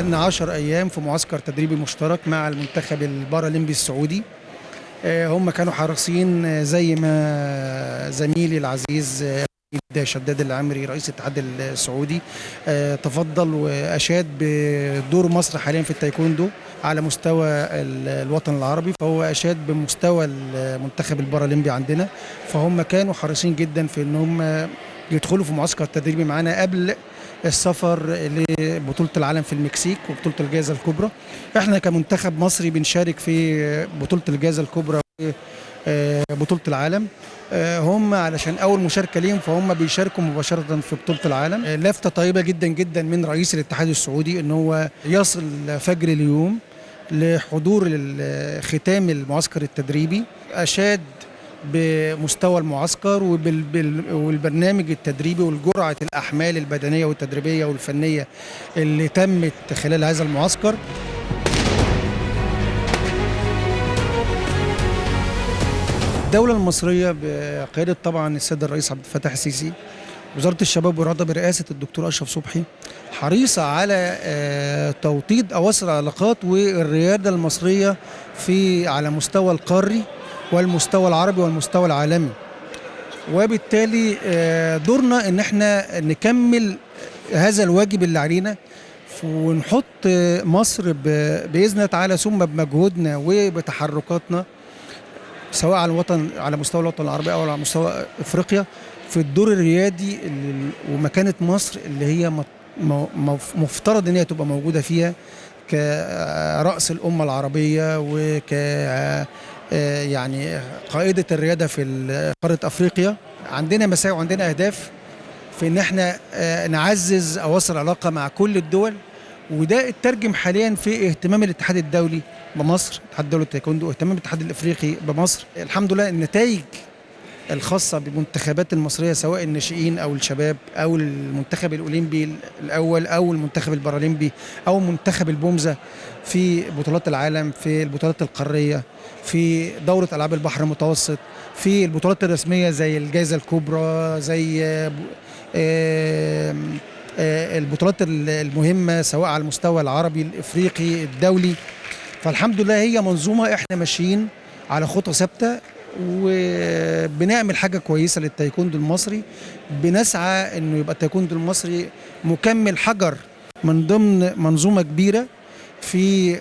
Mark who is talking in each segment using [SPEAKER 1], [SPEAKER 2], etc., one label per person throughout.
[SPEAKER 1] بقالنا 10 أيام في معسكر تدريبي مشترك مع المنتخب البارالمبي السعودي. هم كانوا حريصين زي ما زميلي العزيز شداد العمري رئيس الاتحاد السعودي تفضل وأشاد بدور مصر حاليا في التايكوندو على مستوى الوطن العربي، فهو أشاد بمستوى المنتخب البارالمبي عندنا. فهم كانوا حريصين جدا في ان هم يدخلوا في معسكر تدريبي معانا قبل السفر لبطولة العالم في المكسيك وبطولة الجائزة الكبرى. احنا كمنتخب مصري بنشارك في بطولة الجائزة الكبرى وبطولة العالم. هم علشان أول مشاركة ليهم فهم بيشاركوا مباشرة في بطولة العالم. لفتة طيبة جدا جدا من رئيس الاتحاد السعودي ان هو يصل فجر اليوم لحضور ختام المعسكر التدريبي. أشاد بمستوى المعسكر والبرنامج التدريبي والجرعة الأحمال البدنية والتدريبية والفنية اللي تمت خلال هذا المعسكر. الدولة المصرية بقيادة طبعا السيد الرئيس عبد الفتاح السيسي، وزارة الشباب والرياضة برئاسة الدكتور أشرف صبحي، حريصة على توطيد أواصر العلاقات والريادة المصرية على مستوى القاري والمستوى العربي والمستوى العالمي. وبالتالي دورنا ان احنا نكمل هذا الواجب اللي علينا ونحط مصر باذن الله تعالى ثم بمجهودنا وبتحركاتنا سواء على مستوى الوطن العربي او على مستوى افريقيا في الدور الريادي ومكانه مصر اللي هي مفترض ان هي تبقى موجوده فيها كرأس الامه العربيه يعني قائدة الريادة في قارة أفريقيا. عندنا مساعي وعندنا أهداف في إن احنا نعزز أواصر علاقة مع كل الدول، وده اترجم حاليا في اهتمام الاتحاد الدولي بمصر، الاتحاد الدولي للتايكوندو، واهتمام الاتحاد الافريقي بمصر. الحمد لله النتائج الخاصة بالمنتخبات المصرية سواء الناشئين أو الشباب أو المنتخب الأولمبي الأول أو المنتخب البارالمبي أو منتخب البومزة في بطولات العالم، في البطولات القارية، في دورة ألعاب البحر المتوسط، في البطولات الرسمية زي الجائزة الكبرى، زي البطولات المهمة سواء على المستوى العربي الإفريقي الدولي. فالحمد لله هي منظومة احنا ماشيين على خطى ثابتة وبنعمل حاجة كويسة للتايكوندو المصري. بنسعى انه يبقى التايكوندو المصري مكمل حجر من ضمن منظومة كبيرة في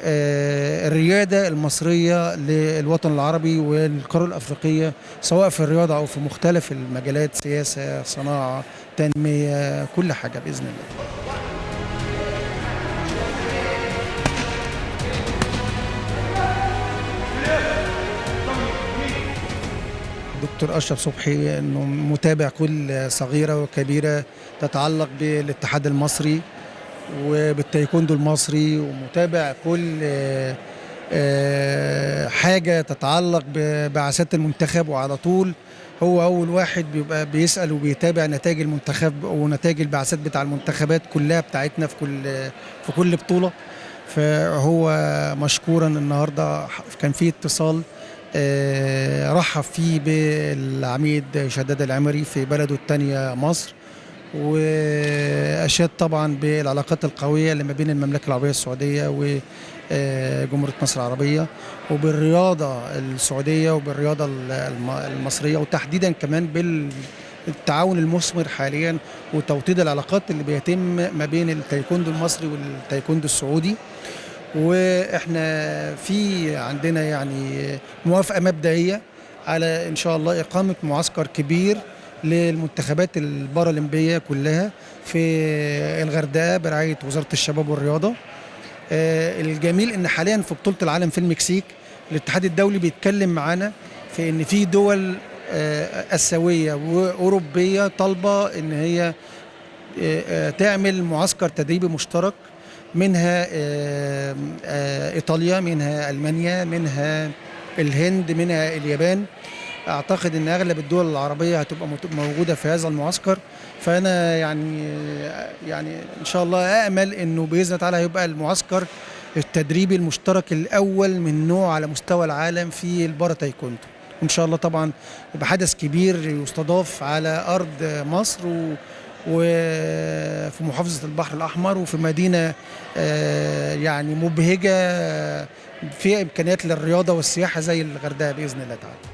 [SPEAKER 1] الريادة المصرية للوطن العربي والقارة الأفريقية سواء في الرياضة أو في مختلف المجالات، سياسة، صناعة، تنمية، كل حاجة بإذن الله. دكتور أشرف صبحي إنه متابع كل صغيرة وكبيرة تتعلق بالاتحاد المصري وبالتايكوندو المصري، ومتابع كل حاجة تتعلق ببعثات المنتخب، وعلى طول هو أول واحد بيبقى بيسأل وبيتابع نتائج المنتخب ونتائج البعثات بتاع المنتخبات كلها بتاعتنا في كل بطولة. فهو مشكورا النهاردة كان في اتصال رحب فيه بالعميد شداد العمري في بلده الثانية مصر، وأشاد طبعا بالعلاقات القوية اللي ما بين المملكة العربية السعودية وجمهورية مصر العربية وبالرياضة السعودية وبالرياضة المصرية، وتحديدا كمان بالتعاون المثمر حاليا وتوطيد العلاقات اللي بيتم ما بين التايكوندو المصري والتايكوندو السعودي. واحنا عندنا يعني موافقة مبدئية على ان شاء الله اقامة معسكر كبير للمنتخبات البارالمبية كلها في الغردقة برعاية وزارة الشباب والرياضة. الجميل ان حاليا في بطولة العالم في المكسيك الاتحاد الدولي بيتكلم معانا في ان في دول آسيوية وأوروبية طالبة ان هي تعمل معسكر تدريبي مشترك، منها إيطاليا، منها ألمانيا، منها الهند، منها اليابان. أعتقد أن أغلب الدول العربية هتبقى موجودة في هذا المعسكر. فأنا يعني إن شاء الله أأمل أنه بإذن الله تعالى هيبقى المعسكر التدريبي المشترك الأول من نوع على مستوى العالم في البارا تايكوندو. إن شاء الله طبعا يبقى حدث كبير يستضاف على أرض مصر وفي محافظة البحر الأحمر، وفي مدينة يعني مبهجة فيها إمكانيات للرياضة والسياحة زي الغردقة بإذن الله تعالى.